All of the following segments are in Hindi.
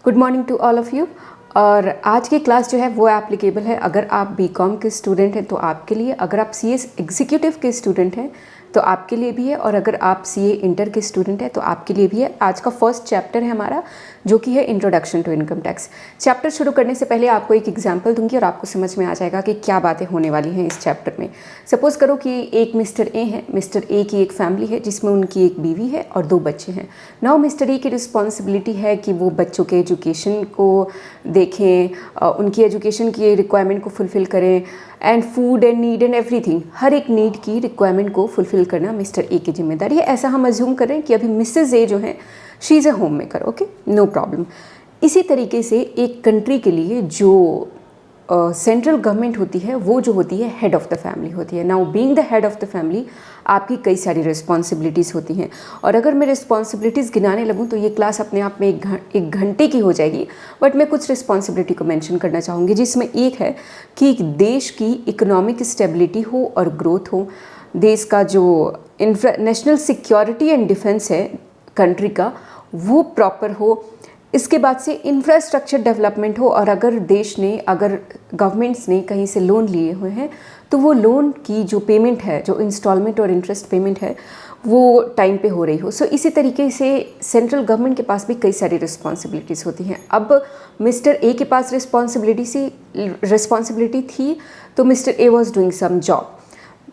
Good morning to all of you. और आज की क्लास जो है वो एप्लीकेबल है अगर आप बीकॉम के स्टूडेंट हैं तो आपके लिए, अगर आप सीए एग्जीक्यूटिव के स्टूडेंट हैं तो आपके लिए भी है, और अगर आप सीए इंटर के स्टूडेंट हैं तो आपके लिए भी है। आज का फर्स्ट चैप्टर है हमारा जो कि है introduction to income tax. Chapter शुरू करने से पहले आपको एक एग्जांपल दूंगी और आपको समझ में आ जाएगा कि क्या बातें होने वाली हैं इस चैप्टर में। सपोज़ करो कि एक मिस्टर ए है। मिस्टर ए की एक फैमिली है जिसमें उनकी एक बीवी है और 2 बच्चे हैं। नाउ मिस्टर ए की रिस्पॉन्सिबिलिटी है कि वो बच्चों के एजुकेशन को देखें, उनकी एजुकेशन की रिक्वायरमेंट को फुलफ़िल करें, and food and need and everything, हर एक नीड की रिक्वायरमेंट को फुलफ़िल करना मिस्टर ए की जिम्मेदारी है। ऐसा हम अज्यूम कर रहे हैं कि अभी मिसेज ए जो है she is a home maker, okay, no problem. इसी तरीके से एक कंट्री के लिए जो सेंट्रल गवर्नमेंट होती है वो जो होती है हेड ऑफ़ द फैमिली होती है। Now being the head of the family आपकी कई सारी रिस्पॉन्सिबिलिटीज़ होती हैं, और अगर मैं रिस्पॉन्सिबिलिटीज़ गिनाने लगूँ तो ये क्लास अपने आप में एक घंटे की हो जाएगी। बट मैं कुछ रिस्पॉन्सिबिलिटी को मेंशन करना चाहूँगी, जिसमें एक है कि देश की इकोनॉमिक स्टेबिलिटी हो और ग्रोथ हो, देश का जो नेशनल सिक्योरिटी एंड डिफेंस है कंट्री का वो प्रॉपर हो। इसके बाद से इंफ्रास्ट्रक्चर डेवलपमेंट हो, और अगर देश ने, अगर गवर्नमेंट्स ने कहीं से लोन लिए हुए हैं तो वो लोन की जो पेमेंट है, जो इंस्टॉलमेंट और इंटरेस्ट पेमेंट है, वो टाइम पे हो रही हो। सो इसी तरीके से सेंट्रल गवर्नमेंट के पास भी कई सारी रिस्पॉन्सिबिलिटीज़ होती हैं। अब मिस्टर ए के पास रिस्पॉन्सिबिलिटी थी तो Mr A was doing some job.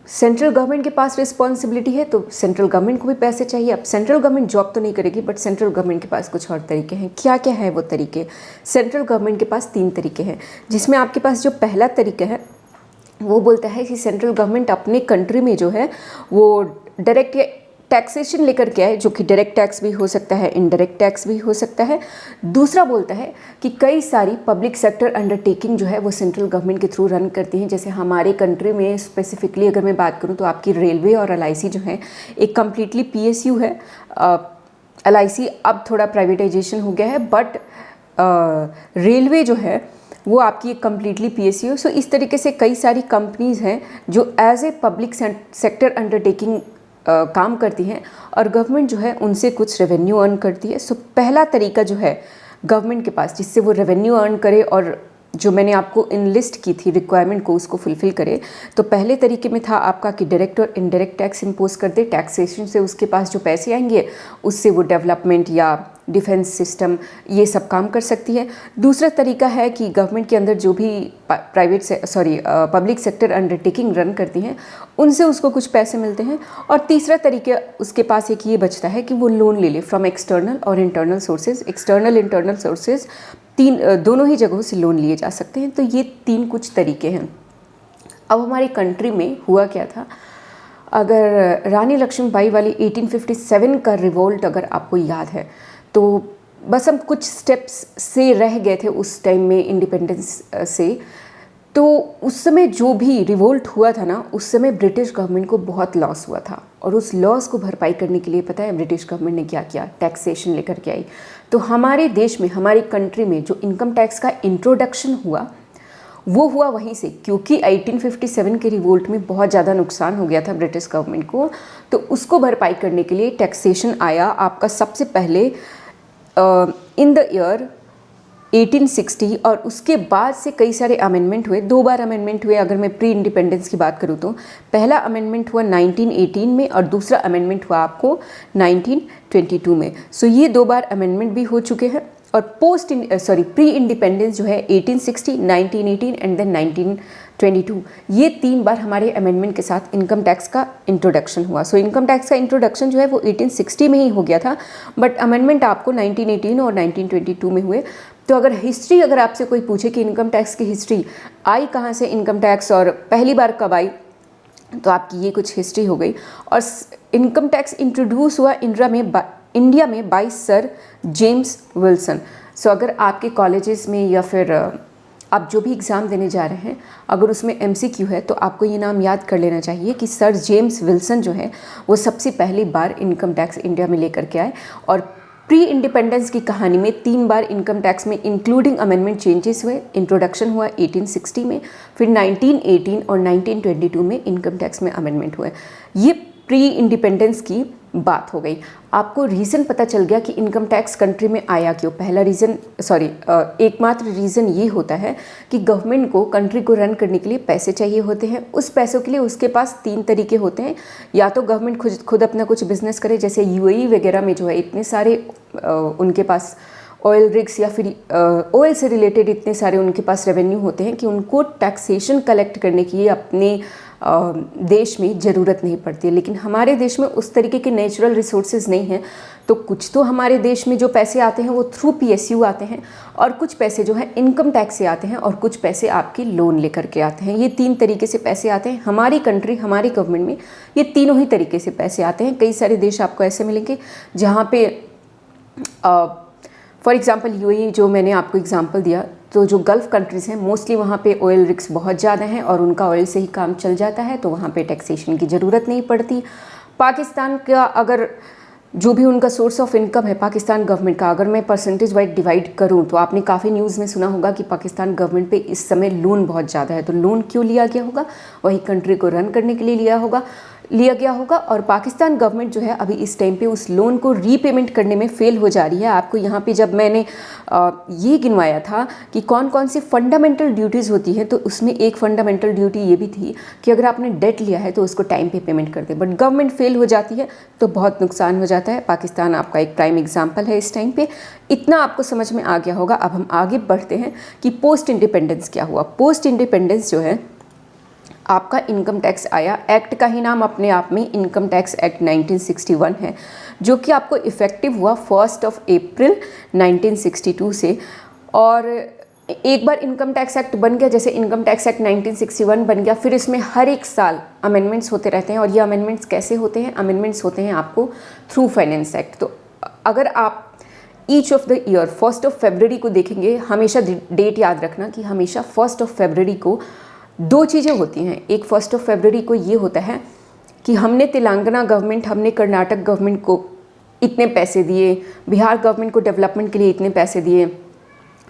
Central government के पास रिस्पॉन्सिबिलिटी है तो सेंट्रल गवर्नमेंट को भी पैसे चाहिए। अब सेंट्रल गवर्नमेंट जॉब तो नहीं करेगी, बट सेंट्रल गवर्नमेंट के पास कुछ और तरीके हैं। क्या क्या है वो तरीके? सेंट्रल गवर्नमेंट के पास 3 तरीके हैं, जिसमें आपके पास जो पहला तरीका है वो बोलता है कि सेंट्रल गवर्नमेंट अपने कंट्री में जो है वो डायरेक्ट टैक्सेशन लेकर के आए, जो कि डायरेक्ट टैक्स भी हो सकता है, इनडायरेक्ट टैक्स भी हो सकता है। दूसरा बोलता है कि कई सारी पब्लिक सेक्टर अंडरटेकिंग जो है वो सेंट्रल गवर्नमेंट के थ्रू रन करती हैं। जैसे हमारे कंट्री में स्पेसिफिकली अगर मैं बात करूं तो आपकी रेलवे और एलआईसी जो है एक कम्प्लीटली पीएसयू है। एलआईसी अब थोड़ा प्राइवेटाइजेशन हो गया है, बट रेलवे जो है वो आपकी एक कम्प्लीटली पीएसयू। सो इस तरीके से कई सारी कंपनीज़ हैं जो as a public sector undertaking काम करती हैं, और गवर्नमेंट जो है उनसे कुछ रेवेन्यू अर्न करती है। सो पहला तरीका जो है गवर्नमेंट के पास जिससे वो रेवेन्यू अर्न करे और जो मैंने आपको इनलिस्ट की थी रिक्वायरमेंट को उसको फुलफ़िल करे, तो पहले तरीके में था आपका कि डायरेक्ट और इनडायरेक्ट टैक्स इम्पोज कर दे। टैक्सेशन से उसके पास जो पैसे आएंगे उससे वो डेवलपमेंट या डिफेंस सिस्टम ये सब काम कर सकती है। दूसरा तरीका है कि गवर्नमेंट के अंदर जो भी पब्लिक सेक्टर अंडरटेकिंग रन करती हैं उनसे उसको कुछ पैसे मिलते हैं। और तीसरा तरीका उसके पास एक ये बचता है कि वो लोन ले ले फ्रॉम एक्सटर्नल और internal sources. External internal sources दोनों ही जगहों से लोन लिए जा सकते हैं। तो ये 3 कुछ तरीके हैं। अब हमारी कंट्री में हुआ क्या था, अगर रानी लक्ष्मीबाई वाली 1857 का रिवोल्ट अगर आपको याद है तो बस हम कुछ स्टेप्स से रह गए थे उस टाइम में इंडिपेंडेंस से। तो उस समय जो भी रिवोल्ट हुआ था ना, उस समय ब्रिटिश गवर्नमेंट को बहुत लॉस हुआ था, और उस लॉस को भरपाई करने के लिए पता है ब्रिटिश गवर्नमेंट ने क्या किया? टैक्सेशन लेकर के आई। तो हमारे देश में, हमारी कंट्री में जो इनकम टैक्स का इंट्रोडक्शन हुआ वो हुआ वहीं से, क्योंकि 1857 के रिवोल्ट में बहुत ज़्यादा नुकसान हो गया था ब्रिटिश गवर्नमेंट को। तो उसको भरपाई करने के लिए टैक्सेशन आया आपका सबसे पहले इन द ईयर 1860, और उसके बाद से कई सारे अमेंडमेंट हुए। 2 बार अमेंडमेंट हुए। अगर मैं प्री इंडिपेंडेंस की बात करूँ तो पहला अमेंडमेंट हुआ 1918 में और दूसरा अमेंडमेंट हुआ आपको 1922 में। सो ये 2 बार अमेंडमेंट भी हो चुके हैं। और प्री इंडिपेंडेंस जो है 1860, 1918 एंड देन 1922, ये 3 बार हमारे अमेंडमेंट के साथ इनकम टैक्स का इंट्रोडक्शन हुआ। सो इनकम टैक्स का इंट्रोडक्शन जो है वो 1860 में ही हो गया था, बट अमेंडमेंट आपको 1918 और 1922 में हुए। तो अगर आपसे कोई पूछे कि इनकम टैक्स की हिस्ट्री आई कहाँ से, इनकम टैक्स और पहली बार कब आई, तो आपकी ये कुछ हिस्ट्री हो गई। और इनकम टैक्स इंट्रोड्यूस हुआ इंडिया में बाय सर जेम्स विल्सन। सो अगर आपके कॉलेजेस में या फिर आप जो भी एग्ज़ाम देने जा रहे हैं, अगर उसमें MCQ है तो आपको ये नाम याद कर लेना चाहिए कि सर जेम्स विल्सन जो है वो सबसे पहली बार इनकम टैक्स इंडिया में लेकर के आए। और प्री इंडिपेंडेंस की कहानी में 3 बार इनकम टैक्स में इंक्लूडिंग अमेंडमेंट चेंजेस हुए। इंट्रोडक्शन हुआ 1860 में, फिर 1918 और 1922 में इनकम टैक्स में अमेंडमेंट हुए। ये प्री इंडिपेंडेंस की बात हो गई। आपको रीज़न पता चल गया कि इनकम टैक्स कंट्री में आया क्यों। पहला रीज़न एकमात्र रीज़न ये होता है कि गवर्नमेंट को कंट्री को रन करने के लिए पैसे चाहिए होते हैं। उस पैसों के लिए उसके पास 3 तरीके होते हैं, या तो गवर्नमेंट खुद अपना कुछ बिजनेस करे, जैसे यूएई वगैरह में जो है इतने सारे उनके पास ऑयल रिग्स या फिर ऑयल से रिलेटेड इतने सारे उनके पास रेवेन्यू होते हैं कि उनको टैक्सेशन कलेक्ट करने की अपने देश में ज़रूरत नहीं पड़ती है। लेकिन हमारे देश में उस तरीके के नेचुरल रिसोर्सेज नहीं हैं, तो कुछ तो हमारे देश में जो पैसे आते हैं वो थ्रू पीएसयू आते हैं, और कुछ पैसे जो है इनकम टैक्स से आते हैं, और कुछ पैसे आपकी लोन लेकर के आते हैं। ये 3 तरीके से पैसे आते हैं हमारी कंट्री, हमारी गवर्नमेंट में ये तीनों ही तरीके से पैसे आते हैं। कई सारे देश आपको ऐसे मिलेंगे जहाँ पे फॉर एग्ज़ाम्पल यूएई जो मैंने आपको एग्जांपल दिया, तो जो गल्फ़ कंट्रीज़ हैं मोस्टली वहाँ पे ऑयल रिग्स बहुत ज़्यादा हैं और उनका ऑयल से ही काम चल जाता है, तो वहाँ पे टैक्सेशन की ज़रूरत नहीं पड़ती। पाकिस्तान का अगर जो भी उनका सोर्स ऑफ इनकम है पाकिस्तान गवर्नमेंट का, अगर मैं परसेंटेज वाइज डिवाइड करूँ तो आपने काफ़ी न्यूज़ में सुना होगा कि पाकिस्तान गवर्नमेंट पे इस समय लोन बहुत ज़्यादा है। तो लोन क्यों लिया गया होगा? वही कंट्री को रन करने के लिए लिया गया होगा। और पाकिस्तान गवर्नमेंट जो है अभी इस टाइम पे उस लोन को रीपेमेंट करने में फेल हो जा रही है। आपको यहाँ पे जब मैंने ये गिनवाया था कि कौन कौन सी फंडामेंटल ड्यूटीज़ होती हैं, तो उसमें एक फंडामेंटल ड्यूटी ये भी थी कि अगर आपने डेट लिया है तो उसको टाइम पे पेमेंट कर दे। बट गवर्नमेंट फेल हो जाती है तो बहुत नुकसान हो जाता है। पाकिस्तान आपका एक प्राइम एग्जाम्पल है इस टाइम पे। इतना आपको समझ में आ गया होगा। अब हम आगे बढ़ते हैं कि पोस्ट इंडिपेंडेंस क्या हुआ। पोस्ट इंडिपेंडेंस जो है आपका इनकम टैक्स आया। एक्ट का ही नाम अपने आप में इनकम टैक्स एक्ट 1961 है, जो कि आपको इफ़ेक्टिव हुआ 1 अप्रैल 1962 से। और एक बार इनकम टैक्स एक्ट बन गया, जैसे इनकम टैक्स एक्ट 1961 बन गया, फिर इसमें हर एक साल अमेंडमेंट्स होते रहते हैं। और ये अमेंडमेंट्स कैसे होते हैं? अमेंडमेंट्स होते हैं आपको थ्रू फाइनेंस एक्ट। तो अगर आप ईच ऑफ द ईयर 1 फरवरी को देखेंगे, हमेशा डेट याद रखना कि हमेशा 1 फरवरी को 2 चीज़ें होती हैं। एक 1 फरवरी को ये होता है कि हमने तेलंगाना गवर्नमेंट, हमने कर्नाटक गवर्नमेंट को इतने पैसे दिए, बिहार गवर्नमेंट को डेवलपमेंट के लिए इतने पैसे दिए,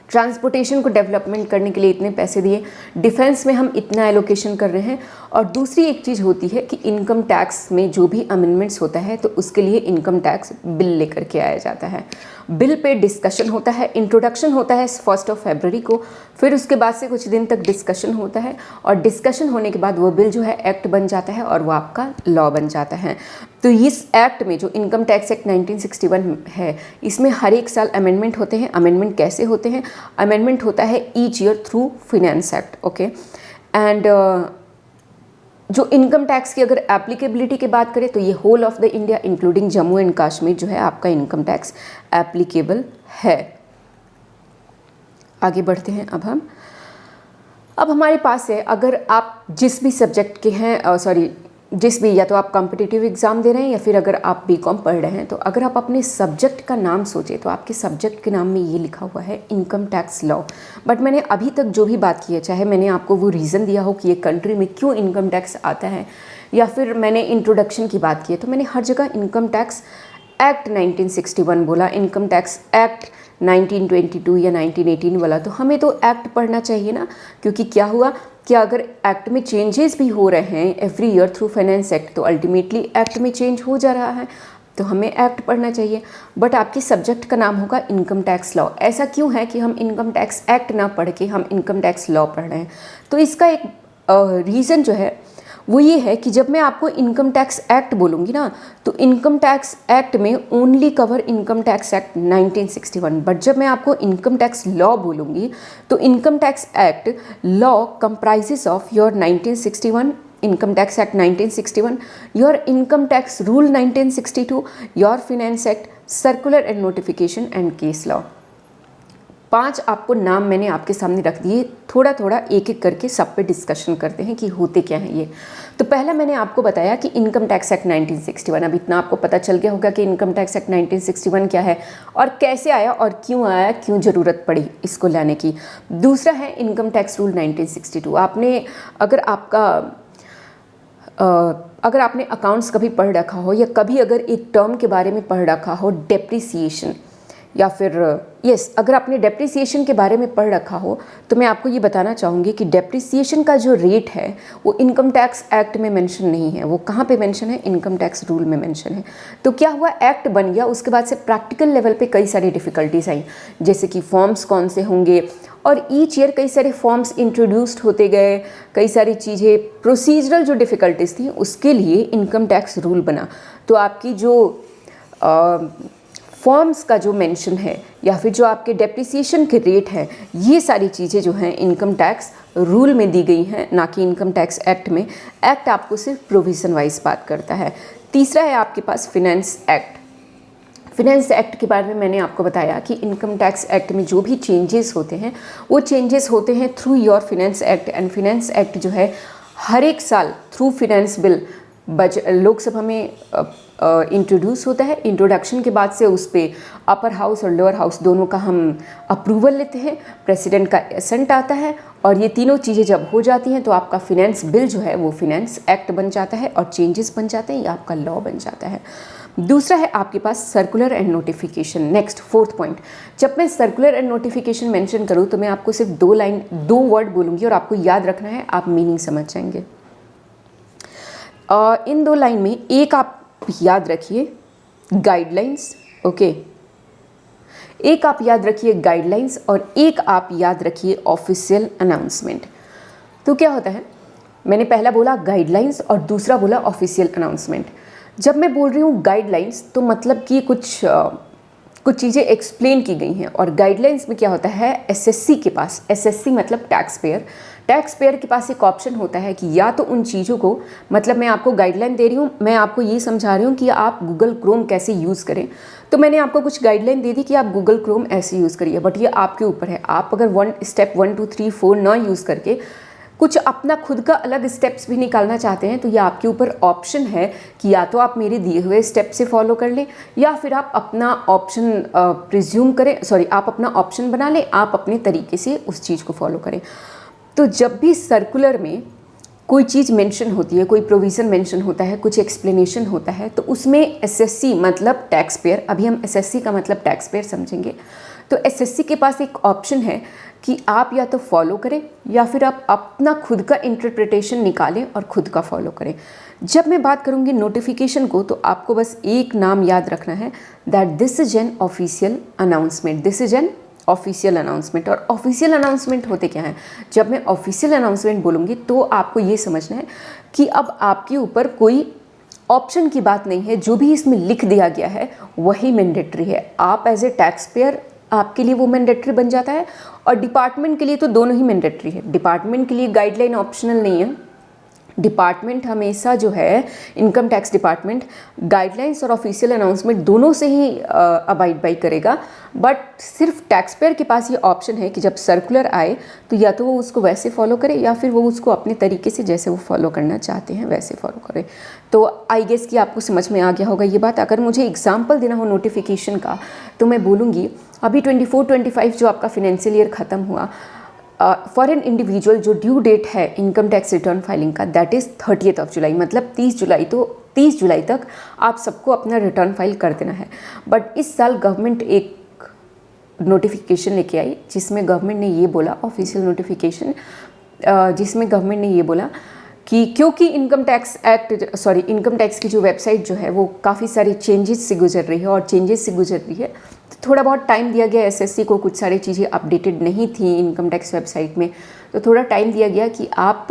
ट्रांसपोर्टेशन को डेवलपमेंट करने के लिए इतने पैसे दिए, डिफेंस में हम इतना एलोकेशन कर रहे हैं। और दूसरी एक चीज़ होती है कि इनकम टैक्स में जो भी अमेंडमेंट्स होता है तो उसके लिए इनकम टैक्स बिल लेकर के आया जाता है। बिल पे डिस्कशन होता है, इंट्रोडक्शन होता है 1 फरवरी को, फिर उसके बाद से कुछ दिन तक डिस्कशन होता है, और डिस्कशन होने के बाद वो बिल जो है एक्ट बन जाता है और वो आपका लॉ बन जाता है। तो इस एक्ट में जो इनकम टैक्स एक्ट 1961 है, इसमें हर एक साल अमेंडमेंट होते हैं। अमेंडमेंट कैसे होते हैं? अमेंडमेंट होता है each year through finance act, okay. And जो इनकम टैक्स की अगर एप्लीकेबिलिटी की बात करें तो ये whole of the India including Jammu and Kashmir जो है आपका इनकम टैक्स एप्लीकेबल है। आगे बढ़ते हैं अब हमारे पास है, अगर आप जिस भी सब्जेक्ट के हैं, जिस भी, या तो आप कॉम्पिटिटिव एग्ज़ाम दे रहे हैं या फिर अगर आप बीकॉम पढ़ रहे हैं, तो अगर आप अपने सब्जेक्ट का नाम सोचें तो आपके सब्जेक्ट के नाम में ये लिखा हुआ है इनकम टैक्स लॉ। बट मैंने अभी तक जो भी बात की है, चाहे मैंने आपको वो रीज़न दिया हो कि ये कंट्री में क्यों इनकम टैक्स आता है, या फिर मैंने इंट्रोडक्शन की बात की है, तो मैंने हर जगह इनकम टैक्स एक्ट 1961 बोला, इनकम टैक्स एक्ट 1922 या 1918 वाला। तो हमें तो एक्ट पढ़ना चाहिए ना, क्योंकि क्या हुआ कि अगर एक्ट में चेंजेस भी हो रहे हैं every year through finance act, तो अल्टीमेटली एक्ट में चेंज हो जा रहा है, तो हमें एक्ट पढ़ना चाहिए। बट आपके सब्जेक्ट का नाम होगा इनकम टैक्स लॉ। ऐसा क्यों है कि हम इनकम टैक्स एक्ट ना पढ़ के हम इनकम टैक्स लॉ पढ़ रहे हैं? तो इसका एक रीज़न जो है वो ये है कि जब मैं आपको इनकम टैक्स एक्ट बोलूँगी ना, तो इनकम टैक्स एक्ट में only cover income tax act 1961। But जब मैं आपको इनकम टैक्स लॉ बोलूँगी तो income tax act law comprises of your 1961 income tax act 1961, your income tax rule 1962, your finance act, circular and notification and case law. 5 आपको नाम मैंने आपके सामने रख दिए। थोड़ा थोड़ा एक एक करके सब पे डिस्कशन करते हैं कि होते क्या हैं ये। तो पहला मैंने आपको बताया कि इनकम टैक्स एक्ट 1961। अब इतना आपको पता चल गया होगा कि इनकम टैक्स एक्ट 1961 क्या है और कैसे आया और क्यों आया, क्यों ज़रूरत पड़ी इसको लाने की। दूसरा है इनकम टैक्स रूल 1962। अगर आपने अकाउंट्स कभी पढ़ रखा हो या कभी अगर एक टर्म के बारे में पढ़ रखा हो, डेप्रिसिएशन, या फिर यस अगर आपने डेप्रिसिएशन के बारे में पढ़ रखा हो तो मैं आपको ये बताना चाहूँगी कि डेप्रिसिएशन का जो रेट है वो इनकम टैक्स एक्ट में मेंशन नहीं है। वो कहाँ पे मेंशन है? इनकम टैक्स रूल में मेंशन है। तो क्या हुआ, एक्ट बन गया, उसके बाद से प्रैक्टिकल लेवल पे कई सारी डिफ़िकल्टीज आई, जैसे कि फॉर्म्स कौन से होंगे, और ईच ईयर कई सारे फॉर्म्स इंट्रोड्यूस्ड होते गए, कई सारी चीज़ें, प्रोसीजरल जो डिफ़िकल्टीज थी उसके लिए इनकम टैक्स रूल बना। तो आपकी जो फॉर्म्स का जो मेंशन है या फिर जो आपके डेप्रिसिएशन के रेट हैं, ये सारी चीज़ें जो हैं इनकम टैक्स रूल में दी गई हैं, ना कि इनकम टैक्स एक्ट में। एक्ट आपको सिर्फ प्रोविज़न वाइज बात करता है। तीसरा है आपके पास फिनेंस एक्ट। फिनेंस एक्ट के बारे में मैंने आपको बताया कि इनकम टैक्स एक्ट में जो भी चेंजेस होते हैं वो चेंजेस होते हैं through your finance act. And finance act जो है हर एक साल थ्रू फिनेंस बिल लोकसभा में इंट्रोड्यूस होता है। इंट्रोडक्शन के बाद से उस पर अपर हाउस और लोअर हाउस दोनों का हम अप्रूवल लेते हैं, प्रेसिडेंट का एसेंट आता है, और ये तीनों चीज़ें जब हो जाती हैं तो आपका फिनेंस बिल जो है वो फिनेंस एक्ट बन जाता है और चेंजेस बन जाते हैं, या आपका लॉ बन जाता है। दूसरा है आपके पास circular and notification. Next fourth point, जब मैं सर्कुलर एंड नोटिफिकेशन मेंशन करूँ तो मैं आपको सिर्फ दो वर्ड बोलूँगी और आपको याद रखना है, आप मीनिंग समझ जाएंगे। इन 2 लाइन में एक आप याद रखिए गाइडलाइंस, ओके, एक आप याद रखिए गाइडलाइंस और एक आप याद रखिए ऑफिशियल अनाउंसमेंट। तो क्या होता है, मैंने पहला बोला गाइडलाइंस और दूसरा बोला ऑफिशियल अनाउंसमेंट। जब मैं बोल रही हूँ गाइडलाइंस तो मतलब कि कुछ चीज़ें एक्सप्लेन की गई हैं, और गाइडलाइंस में क्या होता है, एसएससी के पास, एसएससी मतलब टैक्स पेयर के पास एक ऑप्शन होता है कि या तो उन चीज़ों को, मतलब मैं आपको गाइडलाइन दे रही हूँ, मैं आपको ये समझा रही हूँ कि आप गूगल क्रोम कैसे यूज़ करें, तो मैंने आपको कुछ गाइडलाइन दे दी कि आप गूगल क्रोम ऐसे यूज़ करिए, बट ये आपके ऊपर है। आप अगर स्टेप 1 2 3 4 ना यूज़ करके कुछ अपना खुद का अलग स्टेप्स भी निकालना चाहते हैं तो ये आपके ऊपर ऑप्शन है कि या तो आप मेरे दिए हुए स्टेप से फॉलो कर लें, या फिर आप अपना ऑप्शन आप अपना ऑप्शन बना लें, आप अपने तरीके से उस चीज़ को फॉलो करें। तो जब भी सर्कुलर में कोई चीज़ मेंशन होती है, कोई प्रोविज़न मेंशन होता है, कुछ एक्सप्लेनेशन होता है, तो उसमें एसएससी मतलब टैक्स पेयर, अभी हम एसएससी का मतलब टैक्स पेयर समझेंगे, तो एसएससी के पास एक ऑप्शन है कि आप या तो फॉलो करें या फिर आप अपना खुद का इंटरप्रिटेशन निकालें और खुद का फॉलो करें। जब मैं बात करूंगी नोटिफिकेशन को तो आपको बस एक नाम याद रखना है, that this is an official announcement, this is an official announcement. और ऑफिशियल अनाउंसमेंट होते क्या हैं, जब मैं ऑफिशियल अनाउंसमेंट बोलूँगी तो आपको ये समझना है कि अब आपके ऊपर कोई ऑप्शन की बात नहीं है, जो भी इसमें लिख दिया गया है वही मैंडेटरी है। आप एज ए टैक्स पेयर आपके लिए वो मैंडेटरी बन जाता है, और डिपार्टमेंट के लिए तो दोनों ही मैंडेटरी है। डिपार्टमेंट के लिए गाइडलाइन ऑप्शनल नहीं है, डिपार्टमेंट हमेशा जो है इनकम टैक्स डिपार्टमेंट गाइडलाइंस और ऑफिशियल अनाउंसमेंट दोनों से ही अबाइड बाई करेगा, बट सिर्फ टैक्स पेयर के पास ये ऑप्शन है कि जब सर्कुलर आए तो या तो वो उसको वैसे फॉलो करे या फिर वो उसको अपने तरीके से जैसे वो फॉलो करना चाहते हैं वैसे फॉलो करे। तो आई गेस कि आपको समझ में आ गया होगा ये बात। अगर मुझे एग्जाम्पल देना हो नोटिफिकेशन का तो मैं बोलूँगी अभी 24-25 जो आपका फाइनेंशियल ईयर ख़त्म हुआ, फॉर एन इंडिविजुअल जो ड्यू डेट है इनकम टैक्स रिटर्न फाइलिंग का, दैट इज़ 30 जुलाई, मतलब 30 जुलाई। तो 30 जुलाई तक आप सबको अपना रिटर्न फाइल कर देना है। बट इस साल गवर्नमेंट एक नोटिफिकेशन लेके आई जिसमें गवर्नमेंट ने ये बोला, ऑफिशियल नोटिफिकेशन, जिसमें गवर्नमेंट ने ये बोला कि क्योंकि इनकम टैक्स की जो वेबसाइट जो है वो काफ़ी सारी चेंजेस से गुजर रही है, और चेंजेस से गुजर रही है तो थोड़ा बहुत टाइम दिया गया एसएससी को, कुछ सारी चीज़ें अपडेटेड नहीं थी इनकम टैक्स वेबसाइट में, तो थोड़ा टाइम दिया गया कि आप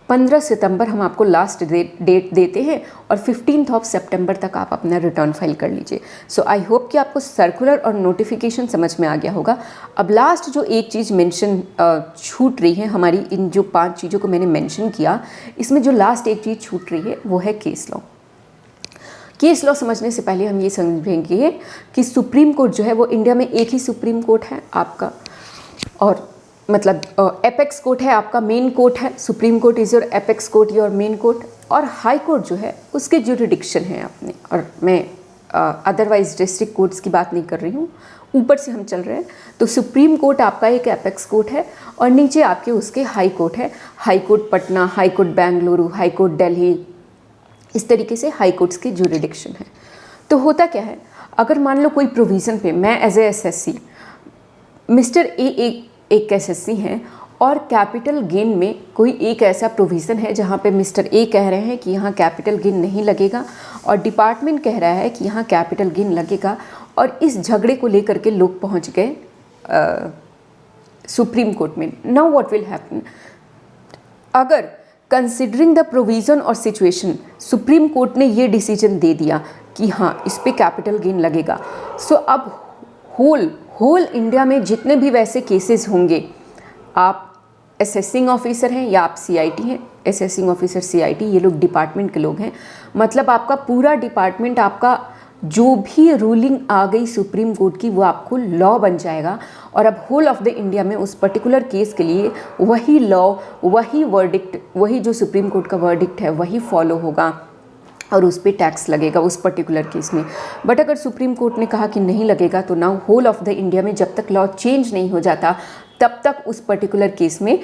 15 सितंबर हम आपको लास्ट डेट देते हैं और 15 सितंबर तक आप अपना रिटर्न फाइल कर लीजिए। सो आई होप कि आपको सर्कुलर और नोटिफिकेशन समझ में आ गया होगा। अब लास्ट जो एक चीज़ मेंशन छूट रही है हमारी, इन जो 5 चीज़ों को मैंने मेंशन किया, इसमें जो लास्ट एक चीज़ छूट रही है वो है केस लॉ। केस लॉ समझने से पहले हम ये समझेंगे कि सुप्रीम कोर्ट जो है वो इंडिया में एक ही सुप्रीम कोर्ट है आपका, और मतलब एपेक्स कोर्ट है आपका, मेन कोर्ट है, supreme court is your apex court, your main court, और हाई कोर्ट जो है उसके ज्यूरिडिक्शन है अपने। और मैं अदरवाइज डिस्ट्रिक्ट कोर्ट्स की बात नहीं कर रही हूँ, ऊपर से हम चल रहे हैं। तो सुप्रीम कोर्ट आपका एक एपेक्स कोर्ट है, और नीचे आपके उसके हाई कोर्ट है, high court Patna, high court Bengaluru, high court Delhi, इस तरीके से हाई कोर्ट्स की ज्यूरिडिक्शन है। तो होता क्या है, अगर मान लो कोई प्रोविज़न पे मैं as a SSC, Mr A एक एसएससी हैं और कैपिटल गेन में कोई एक ऐसा प्रोविज़न है जहाँ पे मिस्टर ए कह रहे हैं कि यहाँ कैपिटल गेन नहीं लगेगा और डिपार्टमेंट कह रहा है कि यहाँ कैपिटल गेन लगेगा, और इस झगड़े को लेकर के लोग पहुँच गए सुप्रीम कोर्ट में। नाउ व्हाट विल हैपन, अगर कंसिडरिंग द प्रोविज़न और सिचुएशन सुप्रीम कोर्ट ने ये डिसीजन दे दिया कि हाँ इस पे कैपिटल गेन लगेगा, सो अब होल इंडिया में जितने भी वैसे केसेस होंगे, आप असेसिंग ऑफिसर हैं या आप सीआईटी हैं, असेसिंग ऑफिसर सीआईटी ये लोग डिपार्टमेंट के लोग हैं, मतलब आपका पूरा डिपार्टमेंट, आपका जो भी रूलिंग आ गई सुप्रीम कोर्ट की वो आपको लॉ बन जाएगा, और अब होल ऑफ द इंडिया में उस पर्टिकुलर केस के लिए वही लॉ, वही वर्डिक्ट, वही जो सुप्रीम कोर्ट का वर्डिक्ट है वही फॉलो होगा और उस पर टैक्स लगेगा उस पर्टिकुलर केस में। बट अगर सुप्रीम कोर्ट ने कहा कि नहीं लगेगा, तो now whole of the India में जब तक लॉ चेंज नहीं हो जाता तब तक उस पर्टिकुलर केस में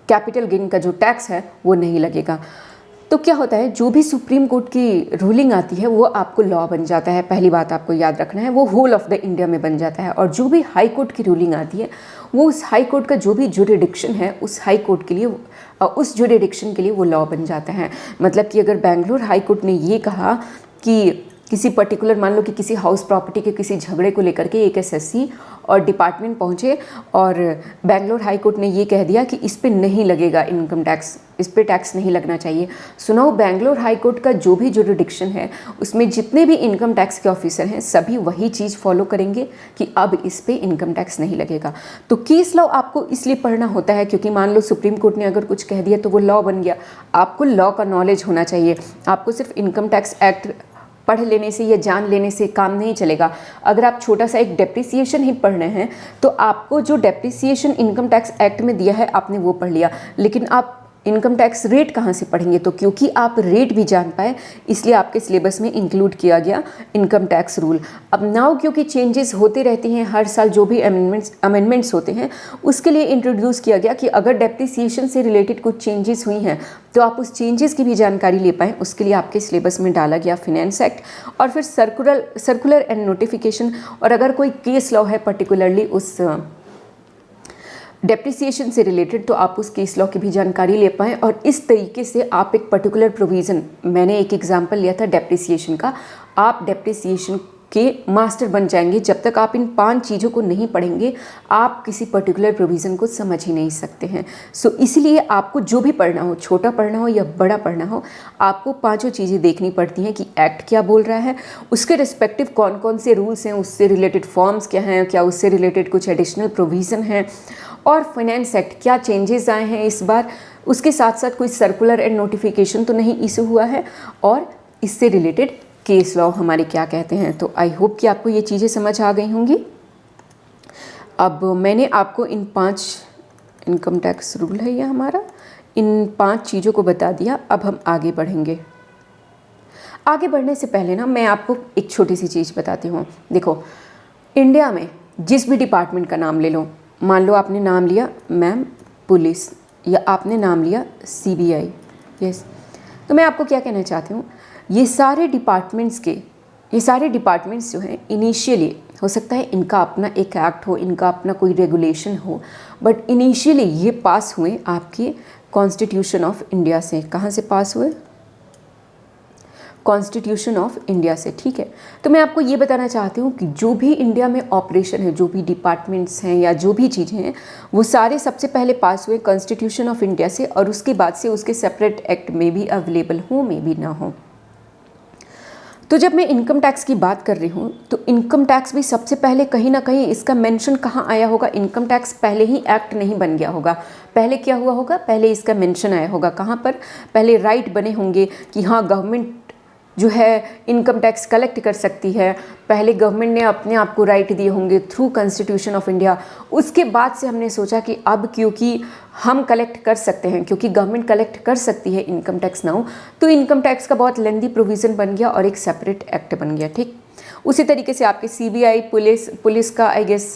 कैपिटल गेन का जो टैक्स है वो नहीं लगेगा। तो क्या होता है, जो भी सुप्रीम कोर्ट की रूलिंग आती है वो आपको लॉ बन जाता है, पहली बात आपको याद रखना है, वो होल ऑफ द इंडिया में बन जाता है। और जो भी हाई कोर्ट की रूलिंग आती है वो उस हाई कोर्ट का जो भी जुरिडिक्शन है उस हाई कोर्ट के लिए, उस जुरिडिक्शन के लिए वो लॉ बन जाता है। मतलब कि अगर बेंगलोर हाई कोर्ट ने ये कहा कि किसी पर्टिकुलर, मान लो कि किसी हाउस प्रॉपर्टी के किसी झगड़े को लेकर के एक एसएससी और डिपार्टमेंट पहुंचे और बेंगलोर हाई कोर्ट ने ये कह दिया कि इस पे नहीं लगेगा इनकम टैक्स, इस पे टैक्स नहीं लगना चाहिए। सुनाओ, बेंगलोर हाई कोर्ट का जो भी जुरिडिक्शन है उसमें जितने भी इनकम टैक्स के ऑफिसर हैं सभी वही चीज़ फॉलो करेंगे कि अब इस पे इनकम टैक्स नहीं लगेगा। तो केस लॉ आपको इसलिए पढ़ना होता है क्योंकि मान लो सुप्रीम कोर्ट ने अगर कुछ कह दिया तो वो लॉ बन गया। आपको लॉ का नॉलेज होना चाहिए, आपको सिर्फ इनकम टैक्स एक्ट पढ़ लेने से या जान लेने से काम नहीं चलेगा। अगर आप छोटा सा एक डेप्रिसिएशन ही पढ़ रहे हैं तो आपको जो डेप्रिसिएशन इनकम टैक्स एक्ट में दिया है आपने वो पढ़ लिया, लेकिन आप इनकम टैक्स रेट कहाँ से पढ़ेंगे? तो क्योंकि आप रेट भी जान पाए इसलिए आपके सिलेबस में इंक्लूड किया गया इनकम टैक्स रूल। अब नाउ क्योंकि चेंजेस होते रहते हैं हर साल, जो भी अमेंडमेंट्स होते हैं उसके लिए इंट्रोड्यूस किया गया कि अगर डेप्रिसिएशन से रिलेटेड कुछ चेंजेस हुई हैं तो आप उस चेंजेस की भी जानकारी ले पाएँ, उसके लिए आपके सिलेबस में डाला गया फिनेंस एक्ट और फिर सर्कुलर एंड नोटिफिकेशन। और अगर कोई केस लॉ है पर्टिकुलरली उस डेप्रिसिएशन से रिलेटेड तो आप उस केस लॉ की भी जानकारी ले पाएँ और इस तरीके से आप एक पर्टिकुलर प्रोविज़न, मैंने एक एग्जांपल लिया था डेप्रिसिएशन का, आप डेप्रिसिएशन के मास्टर बन जाएंगे। जब तक आप इन 5 चीज़ों को नहीं पढ़ेंगे आप किसी पर्टिकुलर प्रोविज़न को समझ ही नहीं सकते हैं। सो इसलिए आपको जो भी पढ़ना हो, छोटा पढ़ना हो या बड़ा पढ़ना हो, आपको 5 चीज़ें देखनी पड़ती हैं कि एक्ट क्या बोल रहा है, उसके रिस्पेक्टिव कौन कौन से रूल्स हैं, उससे रिलेटेड फॉर्म्स क्या हैं, क्या उससे रिलेटेड कुछ एडिशनल प्रोविज़न हैं, और फाइनेंस एक्ट क्या चेंजेस आए हैं इस बार, उसके साथ साथ कोई सर्कुलर एंड नोटिफिकेशन तो नहीं इशू हुआ है, और इससे रिलेटेड केस लॉ हमारे क्या कहते हैं। तो आई होप कि आपको ये चीज़ें समझ आ गई होंगी। अब मैंने आपको इन 5 इनकम टैक्स रूल है यह हमारा, इन 5 चीज़ों को बता दिया। अब हम आगे बढ़ेंगे। आगे बढ़ने से पहले ना मैं आपको एक छोटी सी चीज़ बताती हूँ। देखो, इंडिया में जिस भी डिपार्टमेंट का नाम ले लो, मान लो आपने नाम लिया मैम पुलिस या आपने नाम लिया सीबीआई, यस, तो मैं आपको क्या कहना चाहती हूँ, ये सारे डिपार्टमेंट्स जो हैं इनिशियली हो सकता है इनका अपना एक एक्ट हो, इनका अपना कोई रेगुलेशन हो, बट इनिशियली ये पास हुए आपके कॉन्स्टिट्यूशन ऑफ इंडिया से। कहाँ से पास हुए? कॉन्स्टिट्यूशन ऑफ इंडिया से, ठीक है। तो मैं आपको ये बताना चाहती हूँ कि जो भी इंडिया में ऑपरेशन है, जो भी डिपार्टमेंट्स हैं या जो भी चीज़ें हैं, वो सारे सबसे पहले पास हुए कॉन्स्टिट्यूशन ऑफ इंडिया से, और उसके बाद से उसके सेपरेट एक्ट में भी अवेलेबल हो, में भी ना हो। तो जब मैं इनकम टैक्स की बात कर रही हूँ तो इनकम टैक्स भी सबसे पहले कहीं ना कहीं इसका मेंशन कहाँ आया होगा? इनकम टैक्स पहले ही एक्ट नहीं बन गया होगा। पहले क्या हुआ होगा? पहले इसका मेंशन आया होगा कहाँ पर? पहले राइट बने होंगे कि हाँ गवर्नमेंट जो है इनकम टैक्स कलेक्ट कर सकती है। पहले गवर्नमेंट ने अपने आप को राइट दिए होंगे थ्रू कॉन्स्टिट्यूशन ऑफ इंडिया। उसके बाद से हमने सोचा कि अब क्योंकि हम कलेक्ट कर सकते हैं, क्योंकि गवर्नमेंट कलेक्ट कर सकती है इनकम टैक्स नाउ, तो इनकम टैक्स का बहुत लेंदी प्रोविज़न बन गया और एक सेपरेट एक्ट बन गया, ठीक। उसी तरीके से आपके सीबीआई पुलिस का आई गेस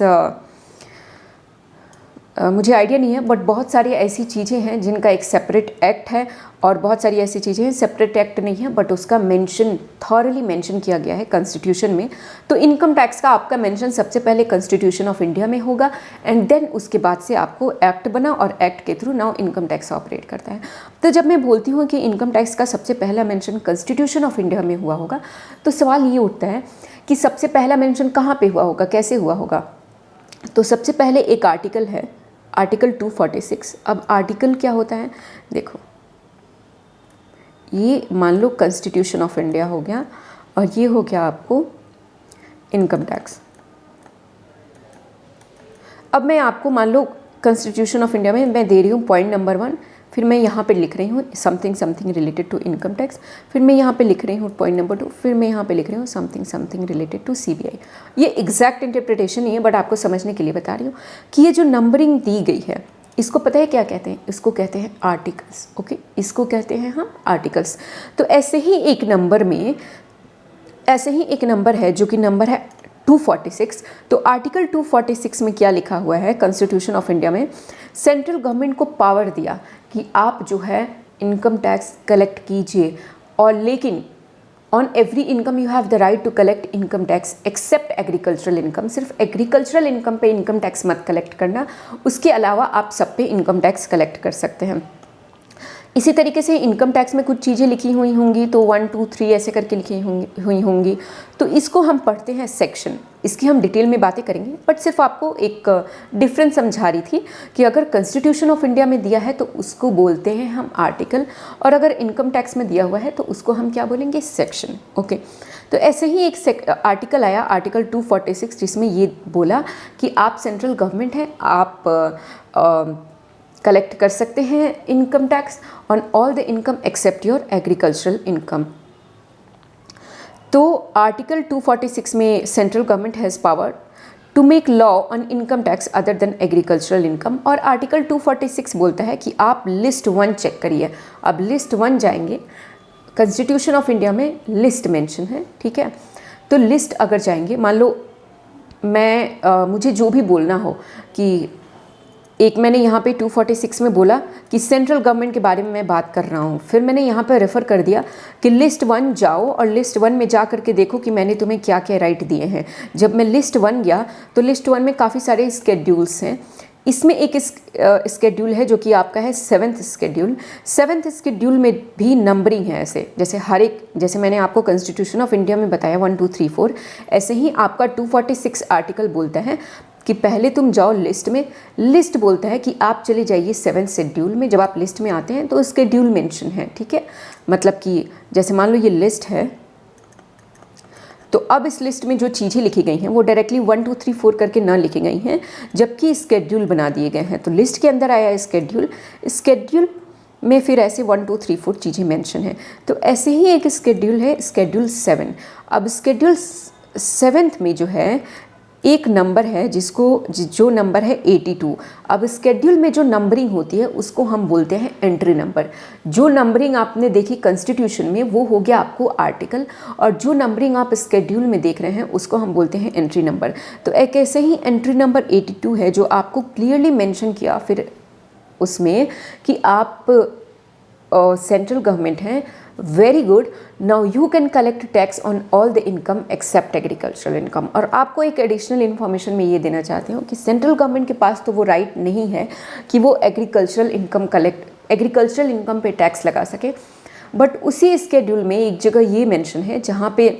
मुझे आइडिया नहीं है, बट बहुत सारी ऐसी चीज़ें हैं जिनका एक सेपरेट एक्ट है और बहुत सारी ऐसी चीज़ें हैं सेपरेट एक्ट नहीं है बट उसका मेंशन थॉरली मेंशन किया गया है कॉन्स्टिट्यूशन में। तो इनकम टैक्स का आपका मेंशन सबसे पहले कॉन्स्टिट्यूशन ऑफ इंडिया में होगा एंड देन उसके बाद से आपको एक्ट बना और एक्ट के through now income tax operate करता है। तो जब मैं बोलती हूँ कि इनकम टैक्स का सबसे पहला मेंशन कॉन्स्टिट्यूशन ऑफ इंडिया में हुआ होगा, तो सवाल ये उठता है कि सबसे पहला मेंशन कहाँ पे हुआ होगा, कैसे हुआ होगा। तो सबसे पहले एक आर्टिकल है, आर्टिकल 246। अब आर्टिकल क्या होता है, देखो ये मान लो कॉन्स्टिट्यूशन ऑफ इंडिया हो गया और ये हो गया आपको इनकम टैक्स। अब मैं आपको मान लो कॉन्स्टिट्यूशन ऑफ इंडिया में मैं दे रही हूँ पॉइंट नंबर 1, फिर मैं यहाँ पे लिख रही हूँ something something related to income tax, फिर मैं यहाँ पे लिख रही हूँ पॉइंट नंबर 2, फिर मैं यहाँ पे लिख रही हूँ something something related to CBI. ये एग्जैक्ट इंटरप्रिटेशन नहीं है बट आपको समझने के लिए बता रही हूँ कि ये जो नंबरिंग दी गई है इसको पता है क्या कहते हैं, इसको कहते हैं आर्टिकल्स। ओके, इसको कहते हैं हम आर्टिकल्स। तो ऐसे ही एक नंबर में, ऐसे ही एक नंबर है जो कि नंबर है 246। तो आर्टिकल 246 में क्या लिखा हुआ है, कॉन्स्टिट्यूशन ऑफ इंडिया में सेंट्रल गवर्नमेंट को पावर दिया कि आप जो है इनकम टैक्स कलेक्ट कीजिए, और लेकिन on every income you have the right to collect income tax except agricultural income. सिर्फ एग्रीकल्चरल इनकम पे इनकम टैक्स मत कलेक्ट करना, उसके अलावा आप सब पे इनकम टैक्स कलेक्ट कर सकते हैं। इसी तरीके से इनकम टैक्स में कुछ चीज़ें लिखी हुई होंगी, तो 1 2 3 ऐसे करके लिखी हुई होंगी। तो इसको हम पढ़ते हैं सेक्शन, इसकी हम डिटेल में बातें करेंगे, बट सिर्फ आपको एक डिफरेंस समझा रही थी कि अगर कॉन्स्टिट्यूशन ऑफ इंडिया में दिया है तो उसको बोलते हैं हम आर्टिकल, और अगर इनकम टैक्स में दिया हुआ है तो उसको हम क्या बोलेंगे, सेक्शन। ओके, तो ऐसे ही एक आर्टिकल आया, आर्टिकल 246, जिसमें ये बोला कि आप सेंट्रल गवर्नमेंट हैं, आप कलेक्ट कर सकते हैं income tax on all the income except your agricultural income. तो आर्टिकल 246 में central government has power to make law on income tax other than agricultural income, और आर्टिकल 246 बोलता है कि आप लिस्ट 1 चेक करिए। अब लिस्ट 1 जाएंगे, कॉन्स्टिट्यूशन ऑफ इंडिया में लिस्ट मेंशन है, ठीक है। तो लिस्ट अगर जाएंगे, मान लो मुझे जो भी बोलना हो कि एक मैंने यहाँ पे 246 में बोला कि सेंट्रल गवर्नमेंट के बारे में मैं बात कर रहा हूँ, फिर मैंने यहाँ पे रेफ़र कर दिया कि लिस्ट 1 जाओ और लिस्ट 1 में जा करके देखो कि मैंने तुम्हें क्या क्या राइट दिए हैं। जब मैं लिस्ट 1 गया तो लिस्ट 1 में काफ़ी सारे स्केड्यूल्स हैं। इसमें एक स्केड्यूल है जो कि आपका है 7th स्केड्यूल। 7th स्केड्यूल में भी नंबरिंग है, ऐसे जैसे हर एक, जैसे मैंने आपको कॉन्स्टिट्यूशन ऑफ इंडिया में बताया 1 2 3 4, ऐसे ही आपका 246 आर्टिकल बोलता है कि पहले तुम जाओ लिस्ट में। लिस्ट बोलता है कि आप चले जाइए 7th शेड्यूल में। जब आप लिस्ट में आते हैं तो स्केड्यूल मेंशन है, ठीक है। मतलब कि जैसे मान लो ये लिस्ट है, तो अब इस लिस्ट में जो चीज़ें लिखी गई हैं वो डायरेक्टली 1 2 3 4 करके ना लिखी गई हैं, जबकि स्केड्यूल बना दिए गए हैं। तो लिस्ट के अंदर आया स्केड्यूल, स्केड्यूल में फिर ऐसे 1 2 3 4 चीज़ें मेंशन हैं। तो ऐसे ही एक स्केड्यूल है, स्केड्यूल 7। अब स्केड्यूल 7th में जो है एक नंबर है जो नंबर है 82। अब स्केड्यूल में जो नंबरिंग होती है उसको हम बोलते हैं एंट्री नंबर। जो नंबरिंग आपने देखी कॉन्स्टिट्यूशन में वो हो गया आपको आर्टिकल, और जो नंबरिंग आप स्केड्यूल में देख रहे हैं उसको हम बोलते हैं एंट्री नंबर। तो एक ऐसे ही एंट्री नंबर 82 है जो आपको क्लियरली मेंशन किया फिर उसमें कि आप सेंट्रल गवर्नमेंट हैं, very good, now you can collect tax on all the income except agricultural income. और आपको एक एडिशनल इन्फॉर्मेशन में ये देना चाहती हूँ कि सेंट्रल गवर्नमेंट के पास तो वो राइट नहीं है कि वो एग्रीकल्चरल इनकम पे टैक्स लगा सके, बट उसी स्केड्यूल में एक जगह ये मेंशन है जहाँ पे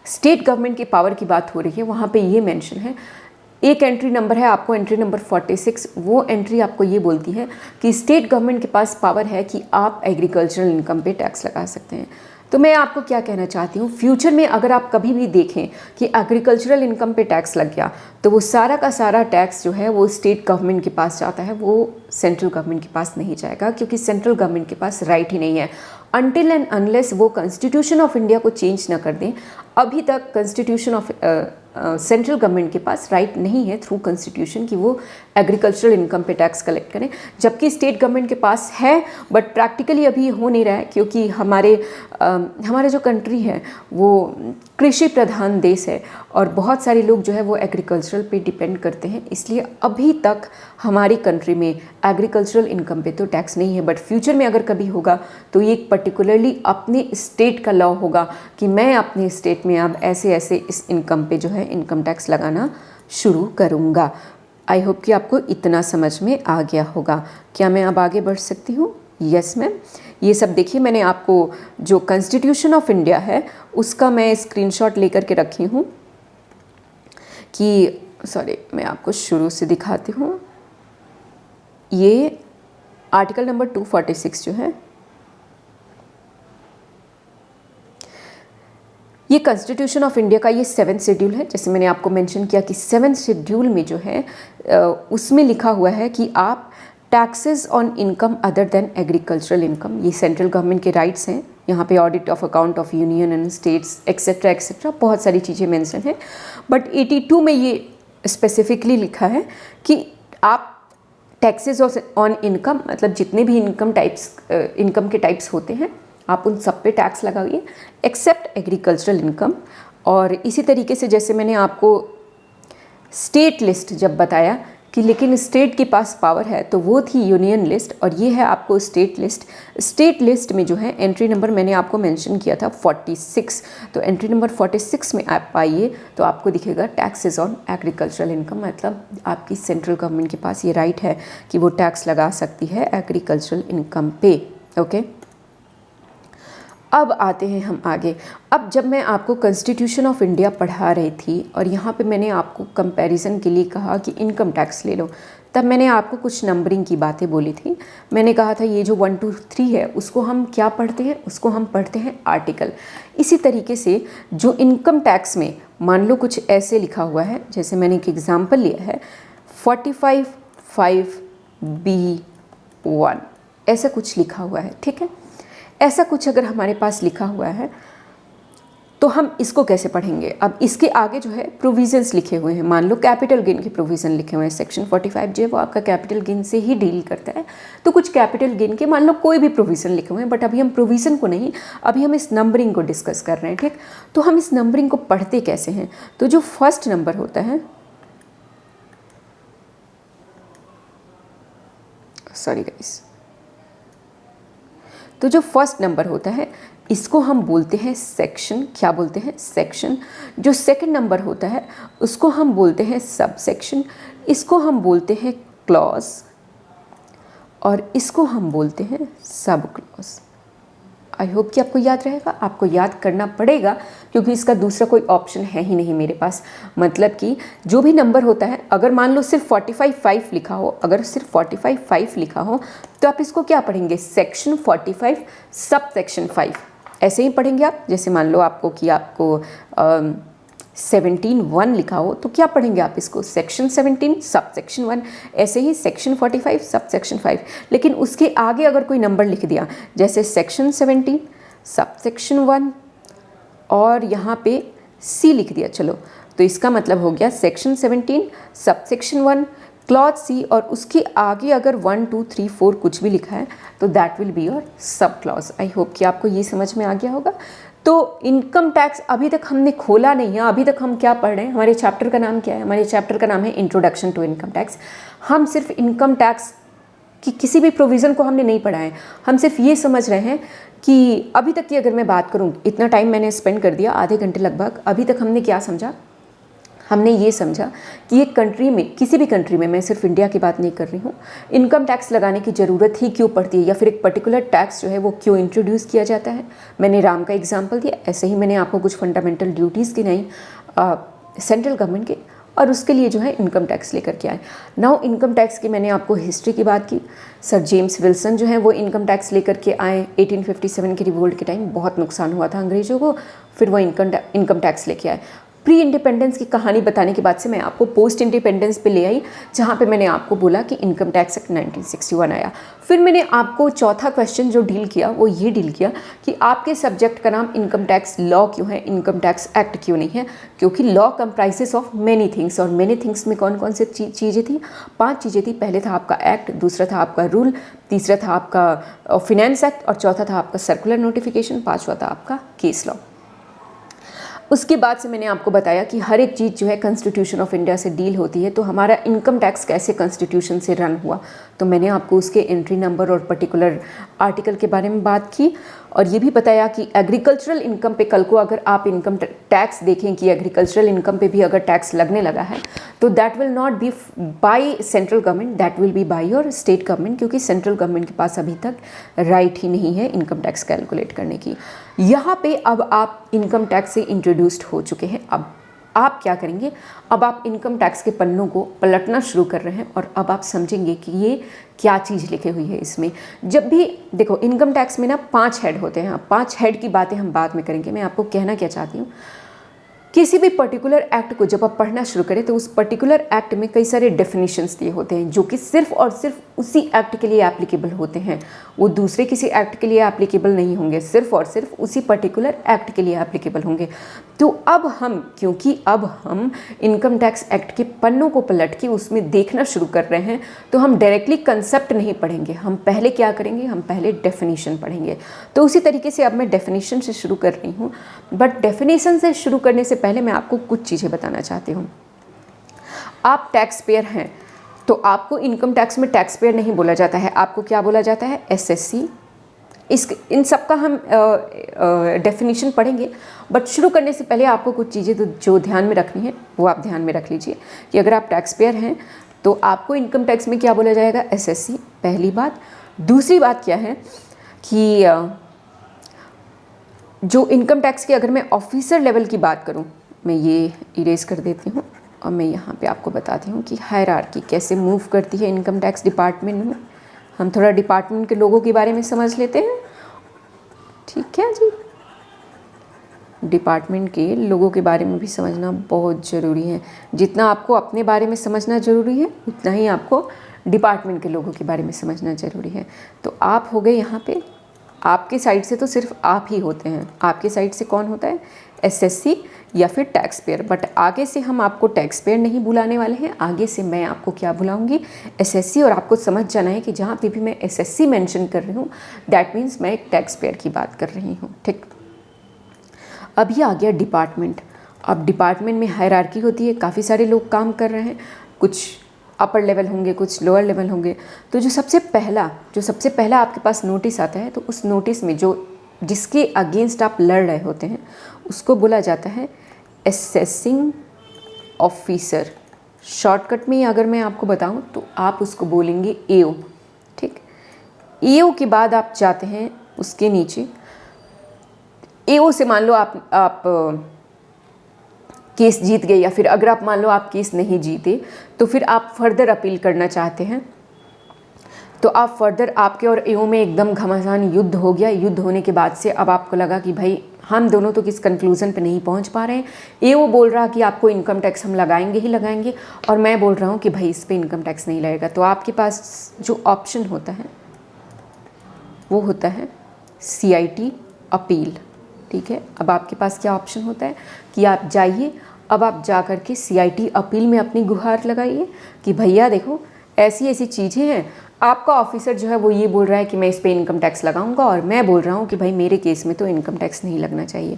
स्टेट गवर्नमेंट की पावर की बात हो रही है, वहाँ पे ये मेंशन है। एक एंट्री नंबर है आपको, एंट्री नंबर 46, वो एंट्री आपको ये बोलती है कि स्टेट गवर्नमेंट के पास पावर है कि आप एग्रीकल्चरल इनकम पे टैक्स लगा सकते हैं। तो मैं आपको क्या कहना चाहती हूँ, फ्यूचर में अगर आप कभी भी देखें कि एग्रीकल्चरल इनकम पे टैक्स लग गया तो वो सारा का सारा टैक्स जो है वो स्टेट गवर्नमेंट के पास जाता है, वो सेंट्रल गवर्नमेंट के पास नहीं जाएगा, क्योंकि सेंट्रल गवर्नमेंट के पास राइट ही नहीं है। अनटिल एंड अनलेस वो कॉन्स्टिट्यूशन ऑफ इंडिया को चेंज ना कर दें, अभी तक कॉन्स्टिट्यूशन ऑफ सेंट्रल गवर्नमेंट के पास राइट नहीं है थ्रू कॉन्स्टिट्यूशन कि वो एग्रीकल्चरल इनकम पे टैक्स कलेक्ट करें, जबकि स्टेट गवर्नमेंट के पास है, बट प्रैक्टिकली अभी हो नहीं रहा है, क्योंकि हमारे हमारा जो कंट्री है वो कृषि प्रधान देश है और बहुत सारे लोग जो है वो एग्रीकल्चरल पे डिपेंड करते हैं, इसलिए अभी तक हमारी कंट्री में एग्रीकल्चरल इनकम पे तो टैक्स नहीं है। बट फ्यूचर में अगर कभी होगा तो ये पर्टिकुलरली अपने स्टेट का लॉ होगा कि मैं अपने स्टेट में अब ऐसे ऐसे इस इनकम पे जो है इनकम टैक्स लगाना शुरू करूँगा। आई होप कि आपको इतना समझ में आ गया होगा। क्या मैं अब आगे बढ़ सकती हूँ? Yes ma'am. ये सब देखिए, मैंने आपको जो कॉन्स्टिट्यूशन ऑफ इंडिया है उसका मैं स्क्रीनशॉट लेकर के रखी हूँ कि सॉरी मैं आपको शुरू से दिखाती हूँ। ये आर्टिकल नंबर 246 जो है ये कॉन्स्टिट्यूशन ऑफ इंडिया का ये 7th शेड्यूल है। जैसे मैंने आपको मेंशन किया कि 7th शेड्यूल में जो है उसमें लिखा हुआ है कि आप taxes on income other than agricultural income, ये सेंट्रल गवर्नमेंट के राइट्स हैं। यहाँ पे audit of account of union and states etcetera etcetera बहुत सारी चीज़ें मेंशन हैं। बट 82 में ये स्पेसिफिकली लिखा है कि आप टैक्सेस ऑन इनकम मतलब जितने भी इनकम के टाइप्स होते हैं आप उन सब पे टैक्स लगाइए एक्सेप्ट एग्रीकल्चरल इनकम। और इसी तरीके से जैसे मैंने आपको स्टेट लिस्ट जब बताया कि लेकिन स्टेट के पास पावर है तो वो थी यूनियन लिस्ट और ये है आपको स्टेट लिस्ट। स्टेट लिस्ट में जो है एंट्री नंबर मैंने आपको मेंशन किया था 46, तो एंट्री नंबर 46 में आप पाइए तो आपको दिखेगा टैक्सेस ऑन एग्रीकल्चरल इनकम, मतलब आपकी सेंट्रल गवर्नमेंट के पास ये राइट है कि वो टैक्स लगा सकती है एग्रीकल्चरल इनकम पे। ओके, अब आते हैं हम आगे। अब जब मैं आपको कॉन्स्टिट्यूशन ऑफ इंडिया पढ़ा रही थी और यहाँ पे मैंने आपको कंपैरिजन के लिए कहा कि इनकम टैक्स ले लो, तब मैंने आपको कुछ नंबरिंग की बातें बोली थी। मैंने कहा था ये जो 1 2 3 है उसको हम क्या पढ़ते हैं, उसको हम पढ़ते हैं आर्टिकल। इसी तरीके से जो इनकम टैक्स में मान लो कुछ ऐसे लिखा हुआ है, जैसे मैंने एक एग्जाम्पल लिया है 45(5)(b)(1) ऐसा कुछ लिखा हुआ है, ठीक है। ऐसा कुछ अगर हमारे पास लिखा हुआ है तो हम इसको कैसे पढ़ेंगे। अब इसके आगे जो है प्रोविजंस लिखे हुए हैं, मान लो कैपिटल गेन के प्रोविज़न लिखे हुए हैं। सेक्शन 45 जो है वो आपका कैपिटल गेन से ही डील करता है, तो कुछ कैपिटल गेन के मान लो कोई भी प्रोविज़न लिखे हुए हैं, बट अभी हम प्रोविज़न को नहीं, अभी हम इस नंबरिंग को डिस्कस कर रहे हैं, ठीक। तो हम इस नंबरिंग को पढ़ते कैसे हैं, तो जो फर्स्ट नंबर होता है, सॉरी गाइस, तो जो फर्स्ट नंबर होता है इसको हम बोलते हैं सेक्शन। क्या बोलते हैं? सेक्शन। जो सेकंड नंबर होता है उसको हम बोलते हैं सब सेक्शन, इसको हम बोलते हैं क्लॉज और इसको हम बोलते हैं सब क्लॉज। आई होप कि आपको याद रहेगा, आपको याद करना पड़ेगा क्योंकि इसका दूसरा कोई ऑप्शन है ही नहीं मेरे पास। मतलब कि जो भी नंबर होता है, अगर मान लो सिर्फ 45(5) लिखा हो, अगर सिर्फ 45(5) लिखा हो तो आप इसको क्या पढ़ेंगे? सेक्शन 45 सब सेक्शन 5 ऐसे ही पढ़ेंगे आप। जैसे मान लो आपको कि आपको 17(1) लिखा हो तो क्या पढ़ेंगे आप इसको? Section 17 sub section 1। ऐसे ही सेक्शन 45 सब सेक्शन 5। लेकिन उसके आगे अगर कोई नंबर लिख दिया जैसे सेक्शन 17 सब सेक्शन 1 और यहाँ पे सी लिख दिया, चलो तो इसका मतलब हो गया section 17 sub section 1 clause C, और उसके आगे अगर 1 2 3 4 कुछ भी लिखा है तो that will be your sub clause. I hope कि आपको ये समझ में आ गया होगा। तो इनकम टैक्स अभी तक हमने खोला नहीं है, अभी तक हम क्या पढ़ रहे हैं, हमारे चैप्टर का नाम क्या है? हमारे चैप्टर का नाम है इंट्रोडक्शन टू इनकम टैक्स। हम सिर्फ इनकम टैक्स की किसी भी प्रोविज़न को हमने नहीं पढ़ा है, हम सिर्फ ये समझ रहे हैं कि अभी तक की अगर मैं बात करूँ, इतना टाइम मैंने स्पेंड कर दिया, आधे घंटे लगभग। अभी तक हमने क्या समझा? हमने ये समझा कि एक कंट्री में, किसी भी कंट्री में, मैं सिर्फ इंडिया की बात नहीं कर रही हूँ, इनकम टैक्स लगाने की ज़रूरत ही क्यों पड़ती है या फिर एक पर्टिकुलर टैक्स जो है वो क्यों इंट्रोड्यूस किया जाता है। मैंने राम का एग्जांपल दिया, ऐसे ही मैंने आपको कुछ फंडामेंटल ड्यूटीज़ गिनाई सेंट्रल गवर्नमेंट के, और उसके लिए जो है इनकम टैक्स लेकर के आए। नाउ इनकम टैक्स की मैंने आपको हिस्ट्री की बात की। सर जेम्स विल्सन जो है वो इनकम टैक्स लेकर के आए 1857 के रिवोल्ट के टाइम। बहुत नुकसान हुआ था अंग्रेज़ों को, फिर वो इनकम टैक्स लेके आए। प्री इंडिपेंडेंस की कहानी बताने के बाद से मैं आपको पोस्ट इंडिपेंडेंस पे ले आई, जहाँ पे मैंने आपको बोला कि इनकम टैक्स एक्ट 1961 आया। फिर मैंने आपको चौथा क्वेश्चन जो डील किया वो ये डील किया कि आपके सब्जेक्ट का नाम इनकम टैक्स लॉ क्यों है, इनकम टैक्स एक्ट क्यों नहीं है, क्योंकि law comprises of many things, और मैनी थिंग्स में कौन कौन सी चीज़ें थी, 5 चीज़ें थी। पहले था आपका एक्ट, दूसरा था आपका रूल, तीसरा था आपका फिनेंस एक्ट, और चौथा था आपका सर्कुलर नोटिफिकेशन, 5वां था आपका केस लॉ। उसके बाद से मैंने आपको बताया कि हर एक चीज़ जो है कॉन्स्टिट्यूशन ऑफ इंडिया से डील होती है। तो हमारा इनकम टैक्स कैसे कॉन्स्टिट्यूशन से रन हुआ, तो मैंने आपको उसके एंट्री नंबर और पर्टिकुलर आर्टिकल के बारे में बात की, और ये भी बताया कि एग्रीकल्चरल इनकम पे कल को अगर आप इनकम टैक्स देखें कि एग्रीकल्चरल इनकम पे भी अगर टैक्स लगने लगा है तो that will not be by central government, that will be by your state government, क्योंकि सेंट्रल गवर्नमेंट के पास अभी तक राइट ही नहीं है इनकम टैक्स कैलकुलेट करने की। यहाँ पे अब आप इनकम टैक्स से इंट्रोड्यूस्ड हो चुके हैं। अब आप क्या करेंगे, अब आप इनकम टैक्स के पन्नों को पलटना शुरू कर रहे हैं, और अब आप समझेंगे कि ये क्या चीज़ लिखी हुई है इसमें। जब भी देखो इनकम टैक्स में ना 5 हेड होते हैं, 5 हेड की बातें हम बाद में करेंगे। मैं आपको कहना क्या चाहती हूँ, किसी भी पर्टिकुलर एक्ट को जब आप पढ़ना शुरू करें तो उस पर्टिकुलर एक्ट में कई सारे डेफिनेशंस दिए होते हैं जो कि सिर्फ और सिर्फ उसी एक्ट के लिए एप्लीकेबल होते हैं, वो दूसरे किसी एक्ट के लिए एप्लीकेबल नहीं होंगे, सिर्फ और सिर्फ उसी पर्टिकुलर एक्ट के लिए एप्लीकेबल होंगे। तो अब हम, क्योंकि अब हम इनकम टैक्स एक्ट के पन्नों को पलट के उसमें देखना शुरू कर रहे हैं, तो हम डायरेक्टली कंसेप्ट नहीं पढ़ेंगे, हम पहले क्या करेंगे, हम पहले डेफिनेशन पढ़ेंगे। तो उसी तरीके से अब मैं डेफिनेशन से शुरू कर रही हूँ, बट डेफिनेशन से शुरू करने से पहले मैं आपको कुछ चीज़ें बताना चाहती हूँ। आप टैक्स पेयर हैं तो आपको इनकम टैक्स में टैक्स पेयर नहीं बोला जाता है, आपको क्या बोला जाता है, एसएससी। इन सब का हम डेफिनेशन पढ़ेंगे, बट शुरू करने से पहले आपको कुछ चीज़ें तो जो ध्यान में रखनी है वो आप ध्यान में रख लीजिए कि अगर आप टैक्स पेयर हैं तो आपको इनकम टैक्स में क्या बोला जाएगा, एसएससी, पहली बात। दूसरी बात क्या है कि जो इनकम टैक्स की अगर मैं ऑफिसर लेवल की बात करूं, मैं ये इरेज कर देती हूं और मैं यहाँ पे आपको बताती हूँ कि हायरार्की कैसे मूव करती है इनकम टैक्स डिपार्टमेंट में। हम थोड़ा डिपार्टमेंट के लोगों के बारे में समझ लेते हैं, ठीक है जी। डिपार्टमेंट के लोगों के बारे में भी समझना बहुत ज़रूरी है। जितना आपको अपने बारे में समझना ज़रूरी है उतना ही आपको डिपार्टमेंट के लोगों के बारे में समझना ज़रूरी है। तो आप हो गए यहाँ पे, आपके साइड से तो सिर्फ आप ही होते हैं, आपके साइड से कौन होता है, एसएससी या फिर टैक्स पेयर। बट आगे से हम आपको टैक्स पेयर नहीं बुलाने वाले हैं, आगे से मैं आपको क्या बुलाऊंगी, एसएससी। और आपको समझ जाना है कि जहाँ पे भी मैं एसएससी मेंशन कर रही हूँ दैट मीन्स मैं एक टैक्स पेयर की बात कर रही हूँ, ठीक। अभी आ गया डिपार्टमेंट। अब डिपार्टमेंट में हायरार्की होती है, काफ़ी सारे लोग काम कर रहे हैं, कुछ अपर लेवल होंगे, कुछ लोअर लेवल होंगे। तो जो सबसे पहला आपके पास नोटिस आता है, तो उस नोटिस में जिसके अगेंस्ट आप लड़ रहे होते हैं उसको बोला जाता है असेसिंग ऑफिसर। शॉर्टकट में अगर मैं आपको बताऊं तो आप उसको बोलेंगे एओ, ठीक। एओ के बाद आप जाते हैं उसके नीचे, एओ से मान लो आप केस जीत गए, या फिर अगर आप मान लो आप केस नहीं जीते तो फिर आप फर्दर अपील करना चाहते हैं, तो आप फर्दर, आपके और एओ में एकदम घमासान युद्ध हो गया। युद्ध होने के बाद से अब आपको लगा कि भाई हम दोनों तो किस कंक्लूजन पे नहीं पहुंच पा रहे हैं। एओ बोल रहा कि आपको इनकम टैक्स हम लगाएंगे ही लगाएंगे, और मैं बोल रहा हूँ कि भाई इस पे इनकम टैक्स नहीं लगेगा। तो आपके पास जो ऑप्शन होता है वो होता है CIT अपील, ठीक है। अब आपके पास क्या ऑप्शन होता है कि आप जाइए, अब आप जा कर के CIT अपील में अपनी गुहार लगाइए कि भैया देखो ऐसी ऐसी चीज़ें हैं, आपका ऑफिसर जो है वो ये बोल रहा है कि मैं इस पे इनकम टैक्स लगाऊंगा, और मैं बोल रहा हूँ कि भाई मेरे केस में तो इनकम टैक्स नहीं लगना चाहिए।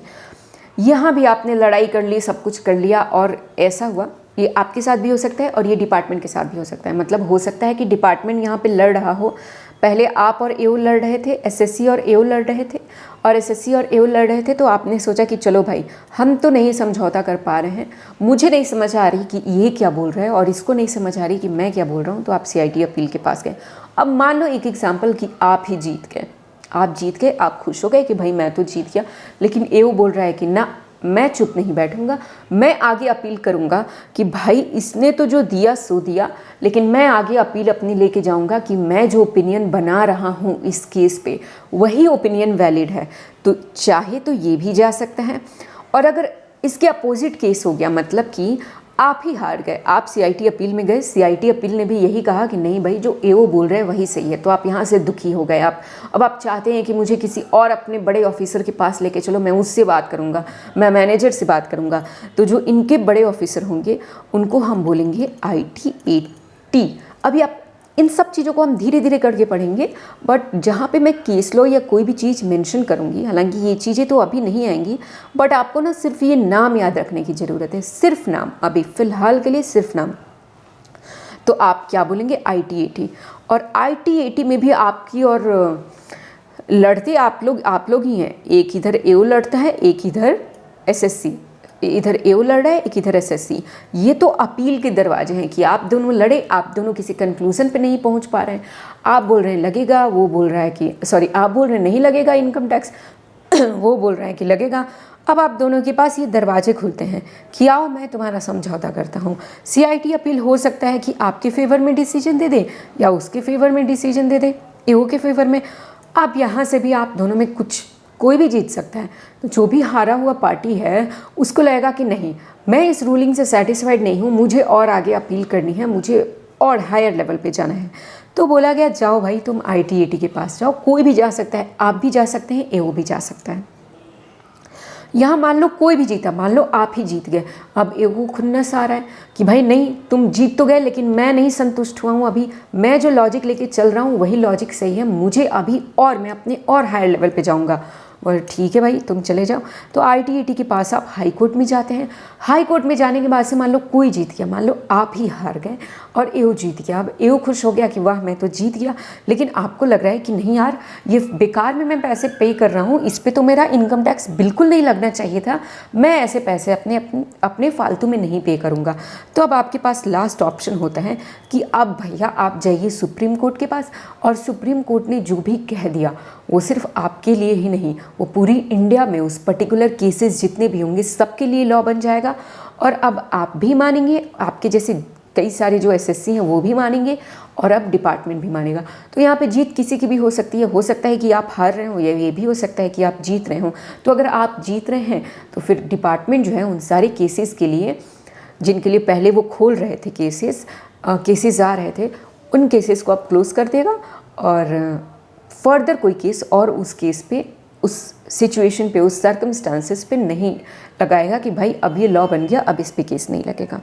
यहाँ भी आपने लड़ाई कर ली, सब कुछ कर लिया, और ऐसा हुआ, ये आपके साथ भी हो सकता है और ये डिपार्टमेंट के साथ भी हो सकता है। मतलब हो सकता है कि डिपार्टमेंट यहाँ पे लड़ रहा हो, पहले आप और एओ लड़ रहे थे, एसएससी और एओ लड़ रहे थे, और एसएससी और एओ लड़ रहे थे, तो आपने सोचा कि चलो भाई हम तो नहीं समझौता कर पा रहे हैं, मुझे नहीं समझ आ रही कि ये क्या बोल रहा है और इसको नहीं समझ आ रही कि मैं क्या बोल रहा हूँ, तो आप CIT अपील के पास गए। अब मान लो एक एग्जाम्पल कि आप ही जीत गए, आप खुश हो गए कि भाई मैं तो जीत गया, लेकिन एओ बोल रहा है कि ना, मैं चुप नहीं बैठूंगा, मैं आगे अपील करूंगा कि भाई इसने तो जो दिया सो दिया, लेकिन मैं आगे अपील अपनी लेके जाऊंगा कि मैं जो ओपिनियन बना रहा हूं इस केस पे वही ओपिनियन वैलिड है। तो चाहे तो ये भी जा सकता है। और अगर इसके अपोजिट केस हो गया, मतलब कि आप ही हार गए, आप सीआईटी अपील में गए, सीआईटी अपील ने भी यही कहा कि नहीं भाई जो एओ बोल रहे हैं वही सही है, तो आप यहाँ से दुखी हो गए। आप अब आप चाहते हैं कि मुझे किसी और अपने बड़े ऑफिसर के पास लेके चलो, मैं उससे बात करूँगा, मैं मैनेजर से बात करूँगा। तो जो इनके बड़े ऑफिसर होंगे उनको हम बोलेंगे IT-AT। अभी आप इन सब चीज़ों को हम धीरे धीरे करके पढ़ेंगे, बट जहाँ पे मैं केस लॉ या कोई भी चीज़ मेंशन करूँगी, हालांकि ये चीज़ें तो अभी नहीं आएंगी, बट आपको ना सिर्फ ये नाम याद रखने की ज़रूरत है, सिर्फ नाम, अभी फ़िलहाल के लिए सिर्फ नाम। तो आप क्या बोलेंगे? IT-AT। और IT-AT में भी आपकी और लड़ते आप लोग ही हैं, एक इधर एओ लड़ता है, एक इधर SSC, इधर एओ लड़ रहा है, एक इधर SSC। ये तो अपील के दरवाजे हैं कि आप दोनों लड़े, आप दोनों किसी कंक्लूजन पे नहीं पहुंच पा रहे हैं, आप बोल रहे हैं लगेगा, वो बोल रहा है कि सॉरी, आप बोल रहे हैं नहीं लगेगा इनकम टैक्स, वो बोल रहे हैं कि लगेगा। अब आप दोनों के पास ये दरवाजे खुलते हैं कि आओ मैं तुम्हारा समझौता करता हूँ। CIT अपील हो सकता है कि आपके फेवर में डिसीजन दे दे या उसके फेवर में डिसीजन दे दे, एओ के फेवर में। अब यहाँ से भी आप दोनों में कोई भी जीत सकता है। तो जो भी हारा हुआ पार्टी है उसको लगेगा कि नहीं, मैं इस रूलिंग से सेटिस्फाइड नहीं हूँ, मुझे और आगे अपील करनी है, मुझे और हायर लेवल पे जाना है। तो बोला गया जाओ भाई तुम IT-AT के पास जाओ, कोई भी जा सकता है, आप भी जा सकते हैं, एओ भी जा सकता है। यहाँ मान लो कोई भी जीता, मान लो आप ही जीत गए, अब एगो खुन्नस आ रहा है कि भाई नहीं तुम जीत तो गए लेकिन मैं नहीं संतुष्ट हुआ हूँ, अभी मैं जो लॉजिक लेके चल रहा हूँ वही लॉजिक सही है, मुझे अभी और मैं अपने और हायर लेवल पे जाऊँगा। और ठीक है भाई तुम चले जाओ। तो IT-AT के पास आप हाई कोर्ट में जाते हैं। हाई कोर्ट में जाने के बाद से मान लो कोई जीत गया, मान लो आप ही हार गए और एओ जीत गया। अब एओ खुश हो गया कि वाह मैं तो जीत गया, लेकिन आपको लग रहा है कि नहीं यार ये बेकार में मैं पैसे पे कर रहा हूँ, इस पर तो मेरा इनकम टैक्स बिल्कुल नहीं लगना चाहिए था, मैं ऐसे पैसे अपने फालतू में नहीं पे करूँगा। तो अब आपके पास लास्ट ऑप्शन होता है कि अब भैया आप जाइए सुप्रीम कोर्ट के पास, और सुप्रीम कोर्ट ने जो भी कह दिया वो सिर्फ आपके लिए ही नहीं, वो पूरी इंडिया में उस पर्टिकुलर केसेस जितने भी होंगे सबके लिए लॉ बन जाएगा। और अब आप भी मानेंगे, आपके जैसे कई सारे जो SSC हैं वो भी मानेंगे, और अब डिपार्टमेंट भी मानेगा। तो यहाँ पे जीत किसी की भी हो सकता है कि आप हार रहे हो, या ये भी हो सकता है कि आप जीत रहे हो। तो अगर आप जीत रहे हैं तो फिर डिपार्टमेंट जो है उन सारे केसेस के लिए जिनके लिए पहले वो खोल रहे थे केसेस आ रहे थे, उन केसेस को आप क्लोज़ कर देगा, और फर्दर कोई केस और उस केस पे, उस सिचुएशन पे, उस सर्कमस्टांसेस पे नहीं लगाएगा कि भाई अब ये लॉ बन गया, अब इस पे केस नहीं लगेगा।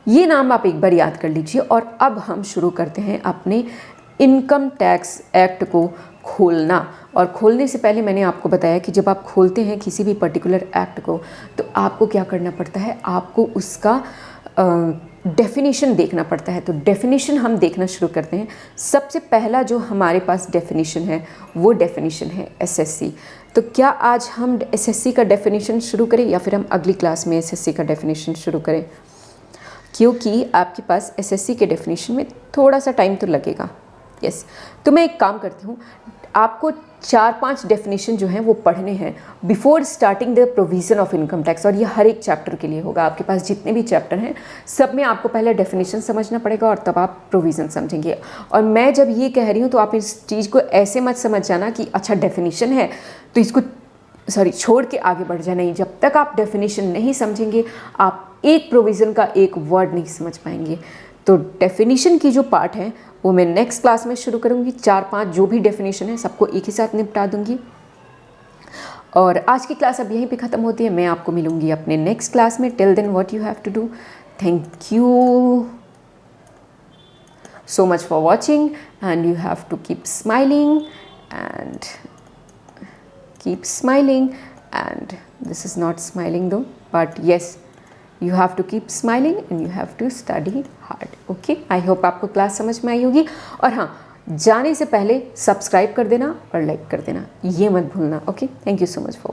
ये नाम आप एक बार याद कर लीजिए। और अब हम शुरू करते हैं अपने इनकम टैक्स एक्ट को खोलना। और खोलने से पहले मैंने आपको बताया कि जब आप खोलते हैं किसी भी पर्टिकुलर एक्ट को तो आपको क्या करना पड़ता है, आपको उसका डेफिनेशन देखना पड़ता है। तो डेफिनेशन हम देखना शुरू करते हैं। सबसे पहला जो हमारे पास डेफिनेशन है वो डेफिनेशन है SSC। तो क्या आज हम SSC का डेफिनेशन शुरू करें या फिर हम अगली क्लास में SSC का डेफिनेशन शुरू करें, क्योंकि आपके पास SSC के डेफिनेशन में थोड़ा सा टाइम तो लगेगा। यस, तो मैं एक काम करती हूँ, आपको 4-5 डेफिनेशन जो हैं वो पढ़ने हैं before starting the provision of income tax. और ये हर एक चैप्टर के लिए होगा, आपके पास जितने भी चैप्टर हैं सब में आपको पहले डेफिनेशन समझना पड़ेगा और तब आप प्रोविज़न समझेंगे। और मैं जब ये कह रही हूँ तो आप इस चीज़ को ऐसे मत समझ जाना कि अच्छा डेफिनेशन है तो इसको छोड़ के आगे बढ़ जाए। नहीं, जब तक आप डेफिनेशन नहीं समझेंगे आप एक प्रोविज़न का एक वर्ड नहीं समझ पाएंगे। तो डेफिनेशन की जो पार्ट है वो मैं नेक्स्ट क्लास में शुरू करूँगी। 4-5 जो भी डेफिनेशन है सबको एक ही साथ निपटा दूँगी। और आज की क्लास अब यहीं पे ख़त्म होती है। मैं आपको मिलूँगी अपने नेक्स्ट क्लास में। Till then what you have to do, thank you so much for watching, and you have to keep smiling and this is not smiling though, but yes, you have to keep smiling and you have to study hard. Okay, I hope आपको क्लास समझ में आई होगी। और हाँ, जाने से पहले सब्सक्राइब कर देना और लाइक कर देना, ये मत भूलना। Okay, thank you so much for